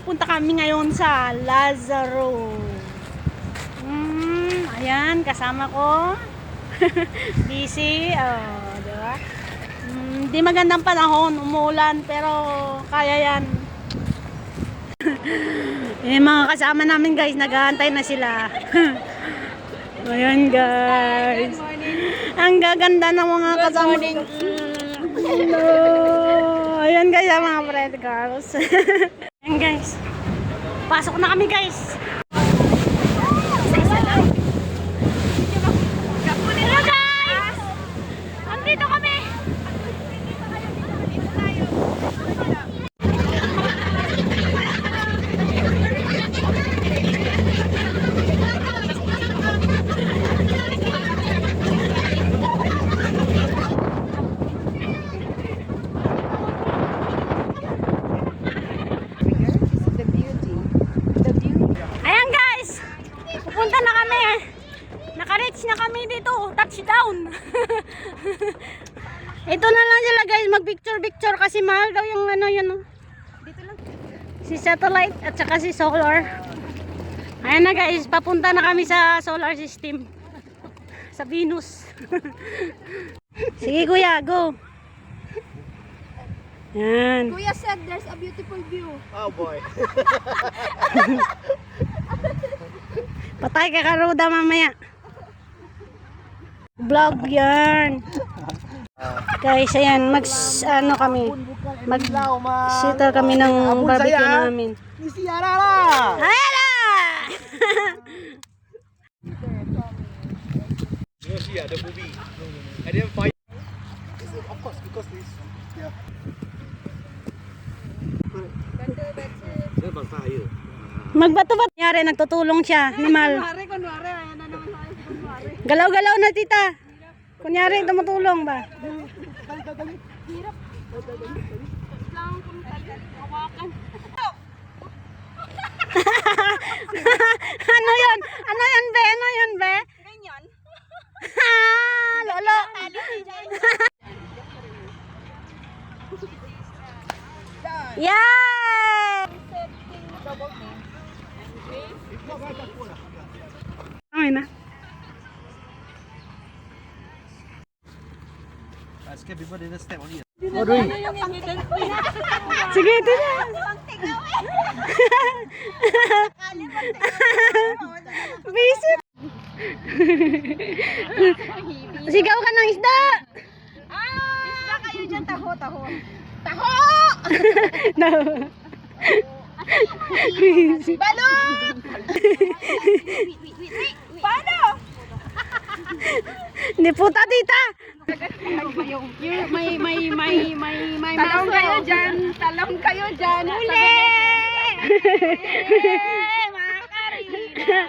pupunta kami ngayon sa Lazaro. Ayan, kasama ko. Busy, di ba? Di magandang panahon, umuulan, pero kaya yan. Mga kasama namin guys, nag-aantay na sila. Ayan guys. Ang gaganda ng mga kasama. Hello. Ayan guys, ang mga friend girls. Ayan guys. Pasok na kami guys. Hello guys. Andito kami. Punta na kami. Naka-reach na kami dito. Touchdown. Ito na lang sila guys. Mag-picture-picture kasi mahal daw yung ano yun. Dito lang. Si satellite at saka si solar. Ayan na guys. Papunta na kami sa solar system. Sa Venus. Sige kuya, go. Yan. Kuya said there's a beautiful view. Oh boy. Patay ka karuda mamaya. Vlog yan. Guys, ayan, ano kami. Mag-sitter kami ng barbecue namin. Ayan na! You see the movie. I didn't find. Of course, because this. Yeah. Magbato-bato. Nangyari, nagtutulong siya. Namal. Kunwari, ayan na naman tayo. Kunwari. Galaw-galaw na tita. Kunyari, tumutulong ba? Hirap. Lang kung hawakan. Ano yun? Ano yun, be? Ano yun, be? Ganyan. Lolo. Yay! Okay na. Let's get before the step only. Sige, ito na. Visit. Sigaw ka ng isda. Isda kayo dyan, taho. Taho! No. Balot! Paano? Hindi puta tita. Talong kayo dyan. Talong kayo dyan. Huli! Mga karina.